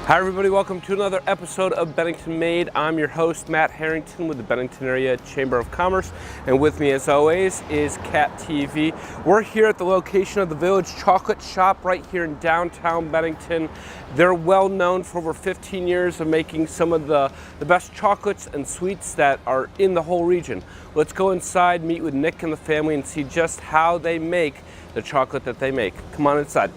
Hi everybody, welcome to another episode of Bennington Made. I'm your host, Matt Harrington with the Bennington Area Chamber of Commerce, and with me as always is Cat TV. We're here at the location of the Village Chocolate Shop right here in downtown Bennington. They're well known for over 15 years of making some of the best chocolates and sweets that are in the whole region. Let's go inside, meet with Nick and the family, and see just how they make the chocolate that they make. Come on inside.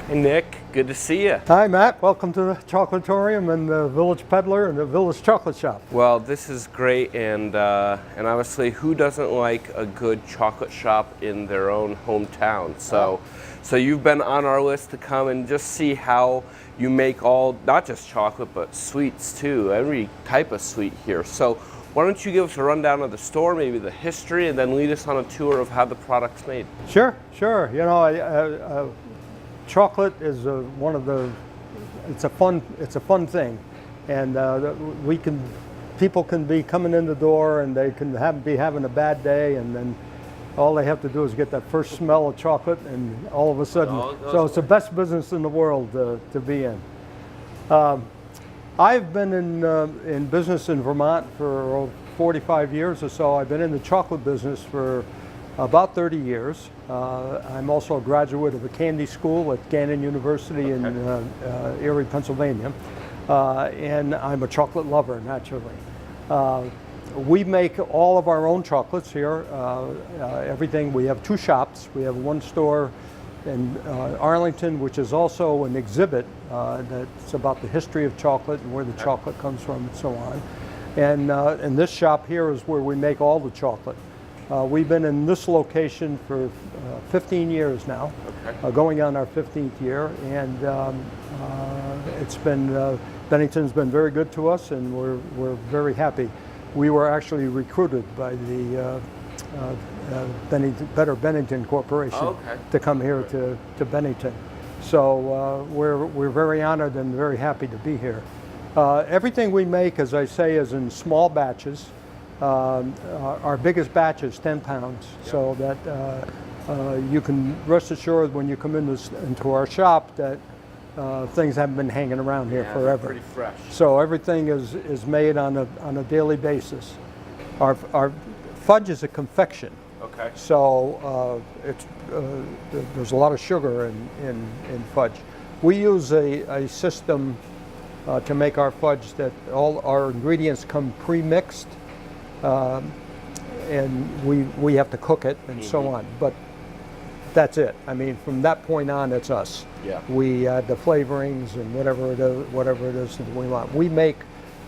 Hey Nick, good to see you. Hi Matt, welcome to the Chocolatorium and the Village Peddler and the Village Chocolate Shop. Well, this is great, and obviously, who doesn't like a good chocolate shop in their own hometown? So you've been on our list to come and just see how you make not just chocolate, but sweets too, every type of sweet here. So why don't you give us a rundown of the store, maybe the history, and then lead us on a tour of how the product's made. Sure. You know, chocolate is it's a fun thing, and people can be coming in the door and they can be having a bad day, and then all they have to do is get that first smell of chocolate, and all of a sudden, so it's the best business in the world to be in. I've been in business in Vermont for 45 years or so. I've been in the chocolate business for about 30 years. I'm also a graduate of a candy school at Gannon University in Erie, Pennsylvania, and I'm a chocolate lover, naturally. We make all of our own chocolates here. Everything. We have two shops. We have one store in Arlington, which is also an exhibit that's about the history of chocolate and where the chocolate comes from and so on. And this shop here is where we make all the chocolate. We've been in this location for 15 years now, going on our 15th year, and Bennington's been very good to us, and we're very happy. We were actually recruited by the Bennington Corporation to come here to Bennington. So we're very honored and very happy to be here. Everything we make, as I say, is in small batches. Our biggest batch is 10 pounds, so that you can rest assured when you come into our shop that things haven't been hanging around here forever. Pretty fresh. So everything is made on a daily basis. Our fudge is a confection. Okay. So there's a lot of sugar in fudge. We use a system to make our fudge that all our ingredients come pre-mixed. And we have to cook it and so on, but that's it. I mean, from that point on, it's us. Yeah. We add the flavorings and whatever it is that we want. We make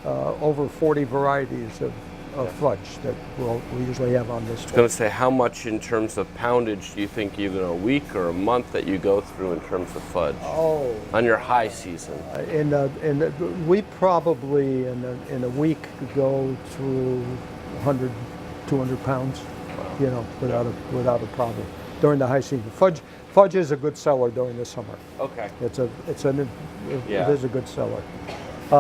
over 40 varieties of fudge that we usually have on this. I was going to say, how much in terms of poundage do you think either a week or a month that you go through in terms of fudge? Oh, on your high season. We probably in a week go through 100, 200 pounds, you know, without a problem during the high season. Fudge is a good seller during the summer. Okay. It is a good seller.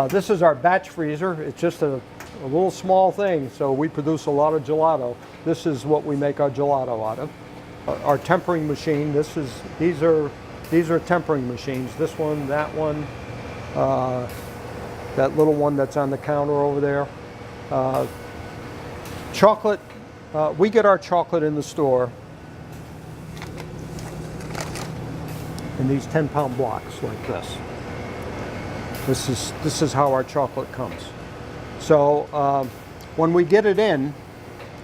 This is our batch freezer. It's just a little small thing, so we produce a lot of gelato. This is what we make our gelato out of. Our tempering machine. These are tempering machines. This one, that one, that little one that's on the counter over there. Chocolate. We get our chocolate in the store in these 10-pound blocks like this. This is how our chocolate comes. So when we get it in,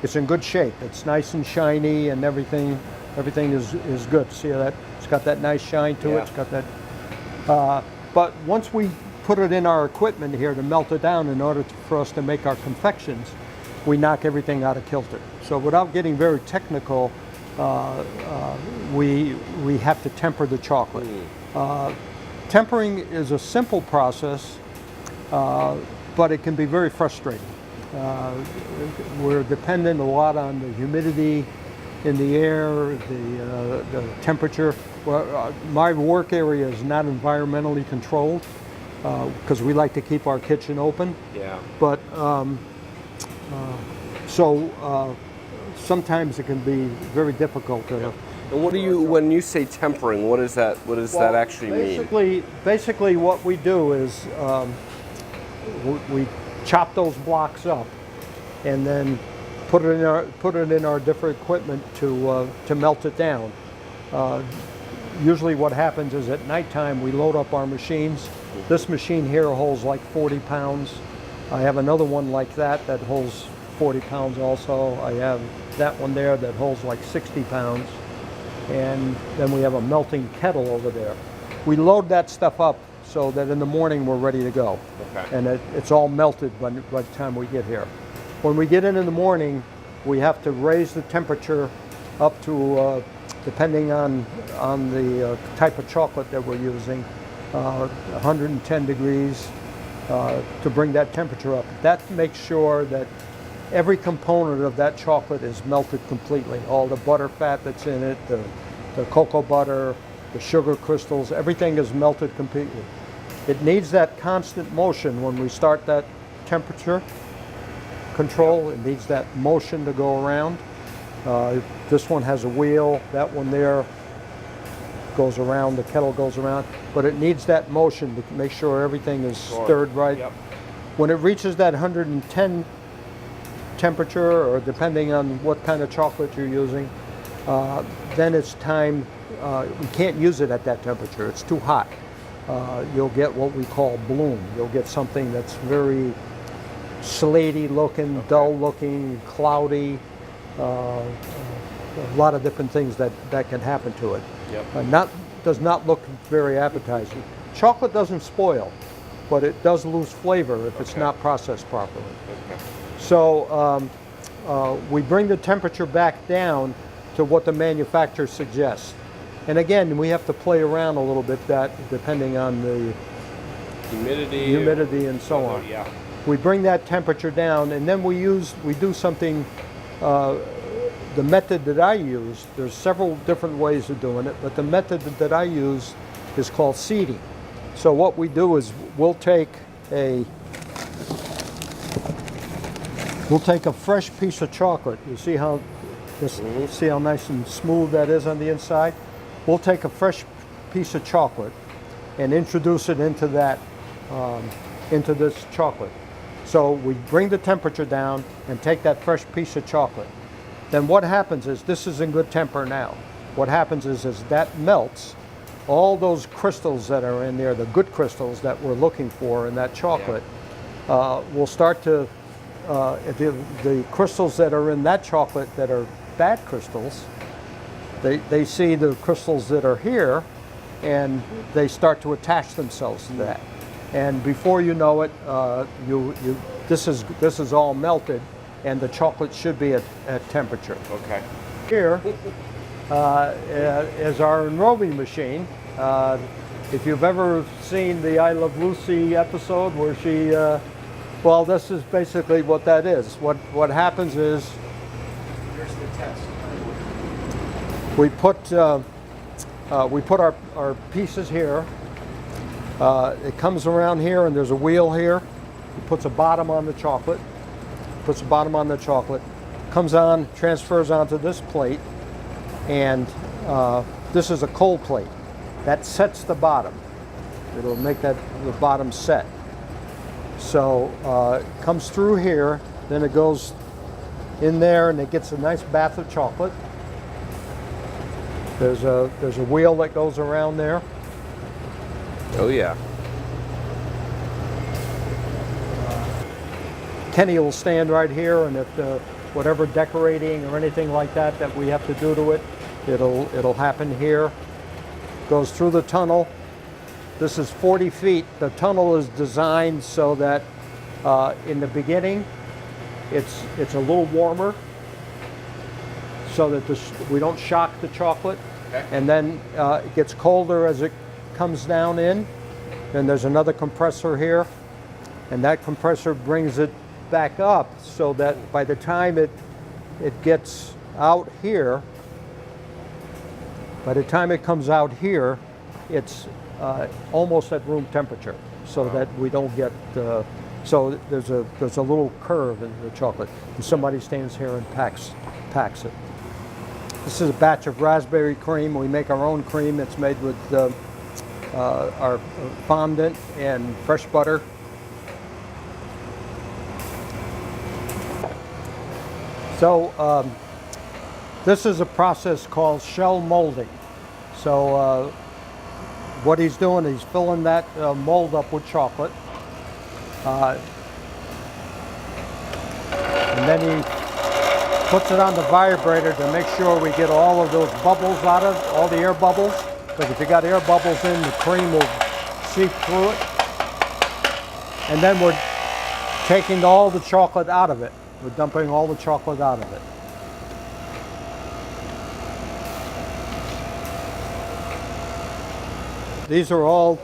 it's in good shape. It's nice and shiny, and everything is good. See that? It's got that nice shine to it. It's got that. But once we put it in our equipment here to melt it down in order for us to make our confections, we knock everything out of kilter. So without getting very technical, we have to temper the chocolate. Tempering is a simple process, but it can be very frustrating. We're dependent a lot on the humidity in the air, the temperature. Well, my work area is not environmentally controlled because we like to keep our kitchen open. Yeah. But sometimes it can be very difficult to. And what do you, when you say tempering, what is that? What does that actually mean? Basically, what we do is we chop those blocks up, and then put it in our different equipment to melt it down. Usually, what happens is at nighttime we load up our machines. This machine here holds like 40 pounds. I have another one like that holds 40 pounds also. I have that one there that holds like 60 pounds. And then we have a melting kettle over there. We load that stuff up so that in the morning we're ready to go. Okay. And it's all melted by the time we get here. When we get in the morning, we have to raise the temperature up to, depending on the type of chocolate that we're using, 110 degrees to bring that temperature up. That makes sure that every component of that chocolate is melted completely. All the butter fat that's in it, the cocoa butter, the sugar crystals, everything is melted completely. It needs that constant motion when we start that temperature control. It needs that motion to go around. This one has a wheel, that one there goes around, the kettle goes around, but it needs that motion to make sure everything is stirred right. Yep. When it reaches that 110 temperature, or depending on what kind of chocolate you're using, then it's time, we can't use it at that temperature, it's too hot. You'll get what we call bloom. You'll get something that's very slaty looking, dull looking, cloudy, a lot of different things that can happen to it. Yep. Does not look very appetizing. Chocolate doesn't spoil, but it does lose flavor if it's not processed properly. Okay. So we bring the temperature back down to what the manufacturer suggests. And again, we have to play around a little bit depending on the humidity and so on. Yeah. We bring that temperature down, and then we do something, the method that I use, there's several different ways of doing it, but the method that I use is called seeding. So what we do is we'll take a fresh piece of chocolate. You see how see how nice and smooth that is on the inside? We'll take a fresh piece of chocolate and introduce it into that into this chocolate. So we bring the temperature down and take that fresh piece of chocolate. Then what happens is, this is in good temper now. What happens is that melts. All those crystals that are in there, the good crystals that we're looking for in that chocolate, will start to, the crystals that are in that chocolate that are bad crystals, they see the crystals that are here, and they start to attach themselves to that. And before you know it, this is all melted, and the chocolate should be at temperature. Okay. Here is our roving machine. If you've ever seen the I Love Lucy episode where she, well, this is basically what that is. What happens is, here's the test. We put our pieces here. It comes around here, and there's a wheel here. It puts a bottom on the chocolate. Puts the bottom on the chocolate. Comes on, transfers onto this plate, and this is a cold plate. That sets the bottom. It'll make the bottom set. So it comes through here, then it goes in there, and it gets a nice bath of chocolate. There's a wheel that goes around there. Oh yeah. Kenny will stand right here, and if whatever decorating or anything like that we have to do to it, it'll happen here. Goes through the tunnel. This is 40 feet. The tunnel is designed so that in the beginning it's a little warmer, so that we don't shock the chocolate. Okay. And then it gets colder as it comes down in, then there's another compressor here, and that compressor brings it back up so that by the time it gets out here, by the time it comes out here, it's almost at room temperature, so that we don't get. So there's a little curve in the chocolate, and somebody stands here and packs it. This is a batch of raspberry cream. We make our own cream. It's made with our fondant and fresh butter. So this is a process called shell molding. So what he's doing, he's filling that mold up with chocolate. And then he puts it on the vibrator to make sure we get all of those bubbles out of, all the air bubbles. Because if you got air bubbles in, the cream will seep through it. And then we're taking all the chocolate out of it. We're dumping all the chocolate out of it. These are all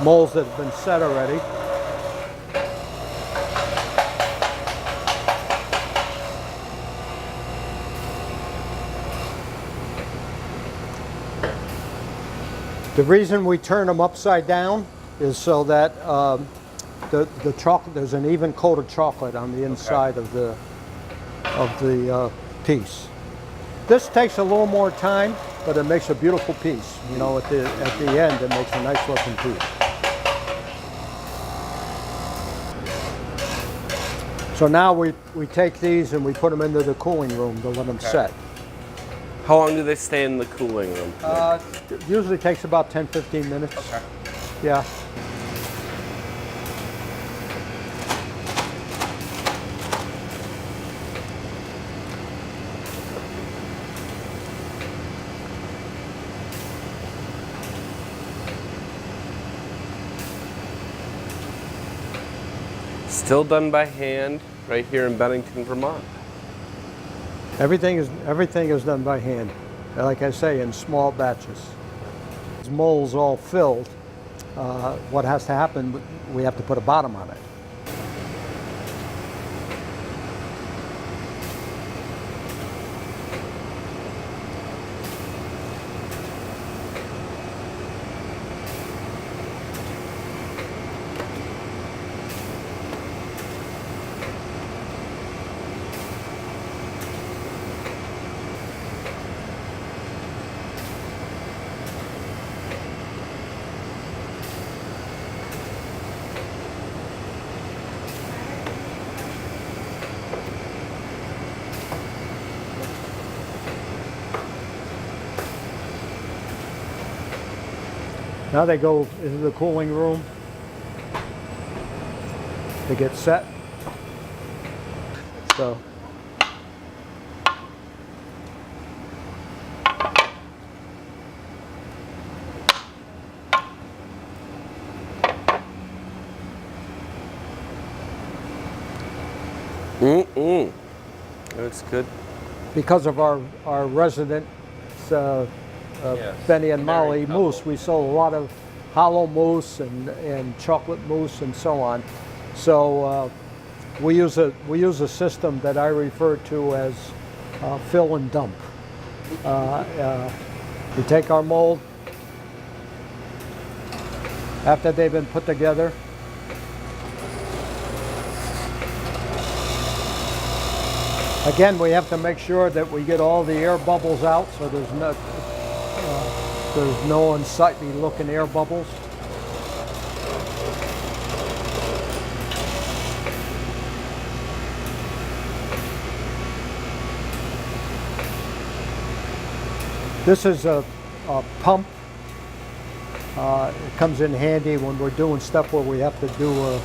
molds that have been set already. The reason we turn them upside down is so that the chocolate, there's an even coat of chocolate on the inside of the piece. This takes a little more time, but it makes a beautiful piece. You know, at the end, it makes a nice looking piece. So now we take these and we put them into the cooling room to let them set. How long do they stay in the cooling room? It usually takes about 10-15 minutes. Okay. Yeah. Still done by hand right here in Bennington, Vermont. Everything is done by hand, like I say, in small batches. These molds all filled. What has to happen, we have to put a bottom on it. Now they go into the cooling room to get set. So That's good. because of our resident Benny and Molly mousse, we sold a lot of hollow mousse and chocolate mousse and so on. So we use a system that I refer to as fill and dump. We take our mold after they've been put together. Again, we have to make sure that we get all the air bubbles out, so there's no unsightly looking air bubbles. This is a pump. It comes in handy when we're doing stuff where we have to do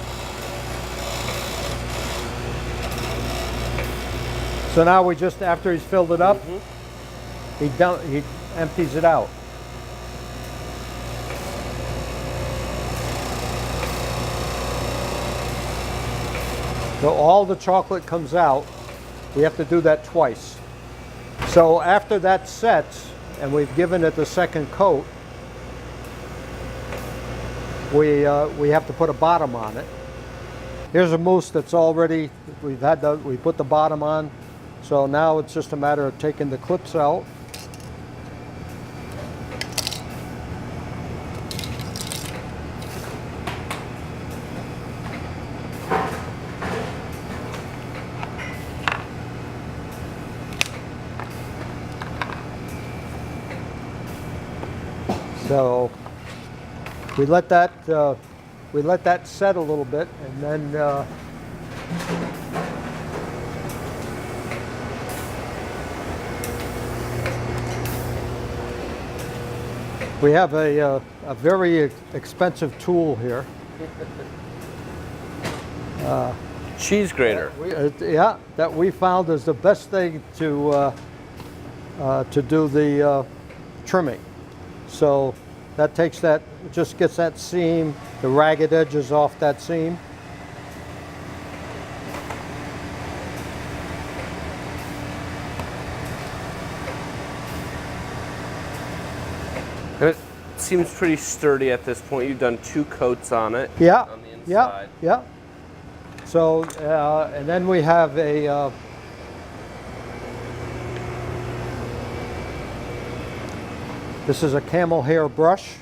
So now we just, after he's filled it up, he empties it out. So all the chocolate comes out. We have to do that twice. So after that sets, and we've given it the second coat, we have to put a bottom on it. Here's a mousse that's already, we put the bottom on, so now it's just a matter of taking the clips out. So we let that set a little bit, and then we have a very expensive tool here. Cheese grater. Yeah, that we found is the best thing to do the trimming. So that takes that, just gets that seam, the ragged edges off that seam. And it seems pretty sturdy at this point. You've done 2 coats on it. Yeah, on the inside. yeah. So, and then we have a this is a camel hair brush.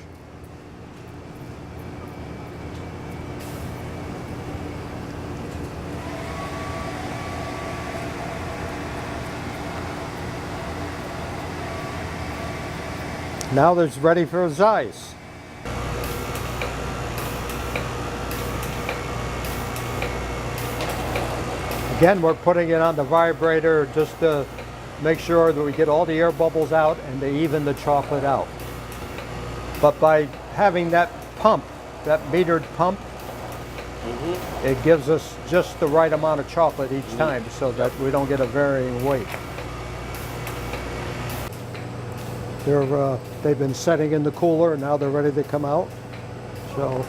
Now it's ready for his eyes. Again, we're putting it on the vibrator just to make sure that we get all the air bubbles out and to even the chocolate out. But by having that pump, that metered pump, it gives us just the right amount of chocolate each time so that we don't get a varying weight. They've been setting in the cooler and now they're ready to come out. So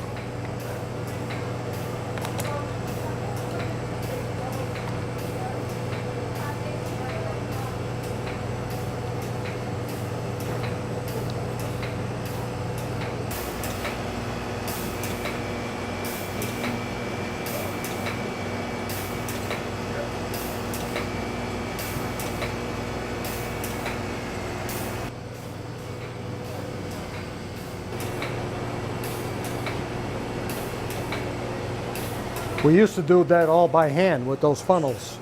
we used to do that all by hand with those funnels.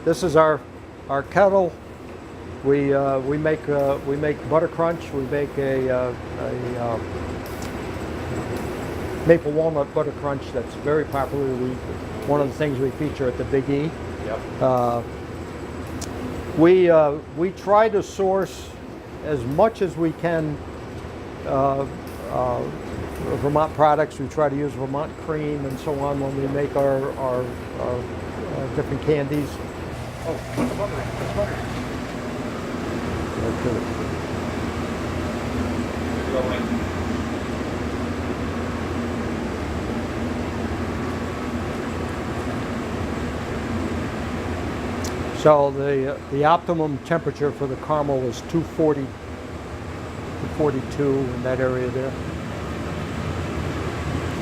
This is our kettle. We make butter crunch. We make a maple walnut butter crunch that's very popular. One of the things we feature at the Big E. Yep. We try to source as much as we can Vermont products. We try to use Vermont cream and so on when we make our different candies. Oh, what's butter? What's butter? So the optimum temperature for the caramel is 240 to 42 in that area there.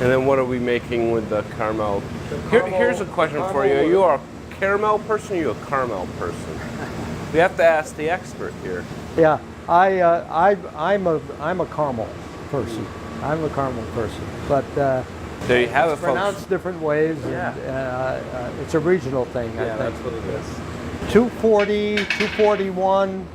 And then what are we making with the caramel? Here's a question for you. Are you a caramel person or are you a caramel person? We have to ask the expert here. Yeah, I'm a caramel person. I'm a caramel person, but there you have it, it's pronounced folks. different ways. Yeah. And, it's a regional thing. Yeah, I think. that's what it is. 240, 241.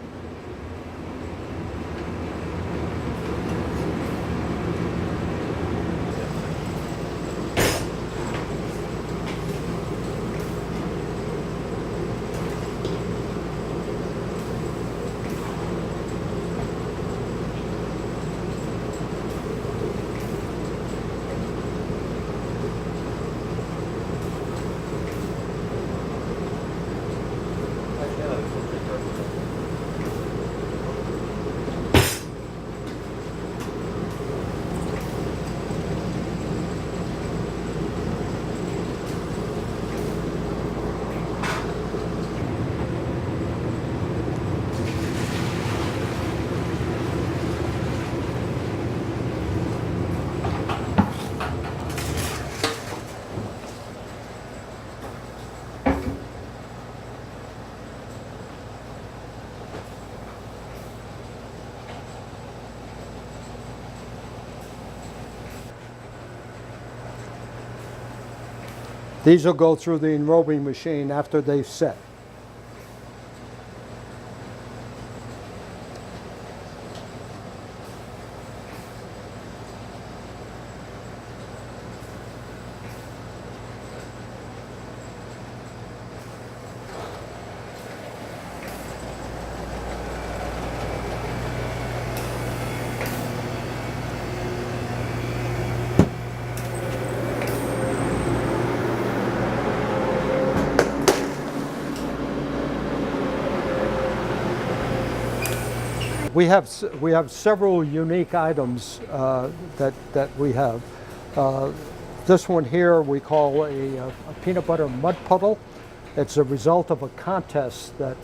These will go through the enrobing machine after they've set. We have several unique items that we have. This one here we call a peanut butter mud puddle. It's a result of a contest that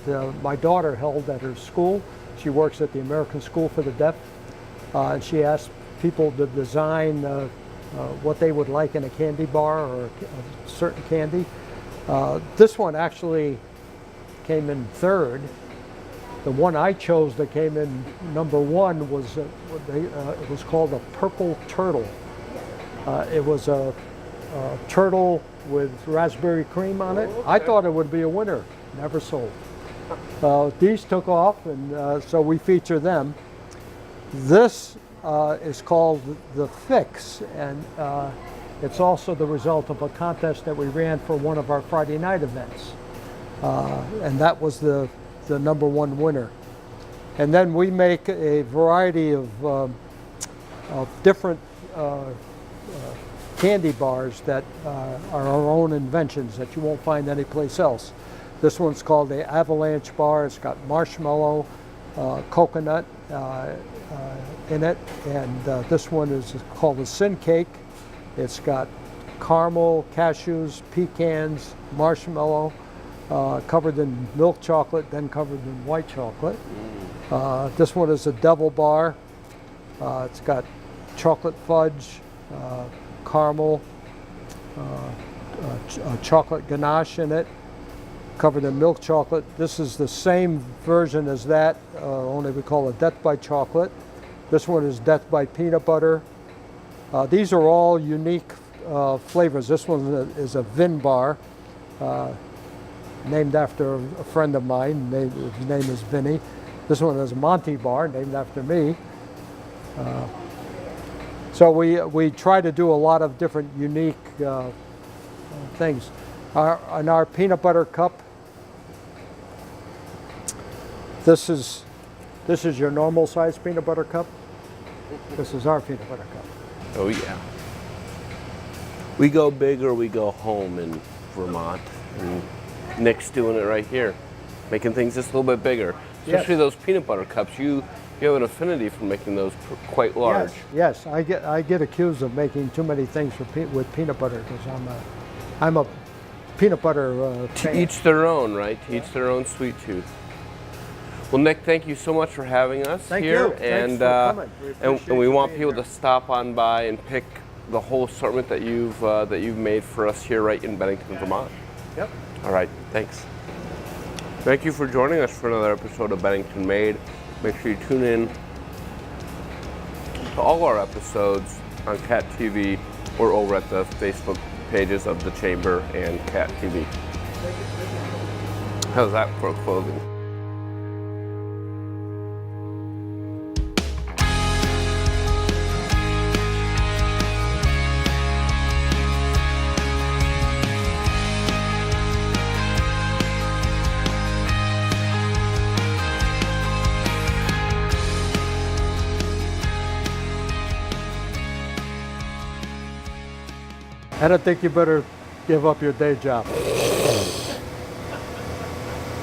my daughter held at her school. She works at the American School for the Deaf, and she asked people to design what they would like in a candy bar or a certain candy. This one actually came in third. The one I chose that came in number one was it was called a purple turtle. It was a turtle with raspberry cream on it. I thought it would be a winner. Never sold. These took off, and so we feature them. This is called the Fix, and it's also the result of a contest that we ran for one of our Friday night events, and that was the number one winner. And then we make a variety of different candy bars that are our own inventions that you won't find anyplace else. This one's called the Avalanche Bar. It's got marshmallow, coconut in it, and this one is called the Sin Cake. It's got caramel, cashews, pecans, marshmallow, covered in milk chocolate, then covered in white chocolate. This one is a Devil Bar. It's got chocolate fudge, caramel, chocolate ganache in it, covered in milk chocolate. This is the same version as that, only we call it Death by Chocolate. This one is Death by Peanut Butter. These are all unique flavors. This one is a Vin Bar, named after a friend of mine. His name is Vinny. This one is Monty Bar, named after me. So we try to do a lot of different unique things. In our peanut butter cup, this is your normal size peanut butter cup. This is our peanut butter cup. Oh yeah. We go big or we go home in Vermont. And Nick's doing it right here, making things just a little bit bigger. Especially those peanut butter cups. You have an affinity for making those quite large. Yes, I get accused of making too many things with peanut butter because I'm a peanut butter To each their own, right? To each their own sweet tooth. Well, Nick, thank you so much for having us Thank here. you. Thanks for coming. And we want people to stop on by and pick the whole assortment that you've made for us here right in Bennington, Vermont. Yep. All right, thanks. Thank you for joining us for another episode of Bennington Made. Make sure you tune in to all our episodes on Cat TV or over at the Facebook pages of the Chamber and Cat TV. How's that for clothing? I don't think you better give up your day job.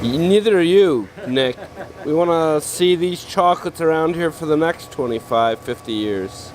Neither are you, Nick. We want to see these chocolates around here for the next 25, 50 years.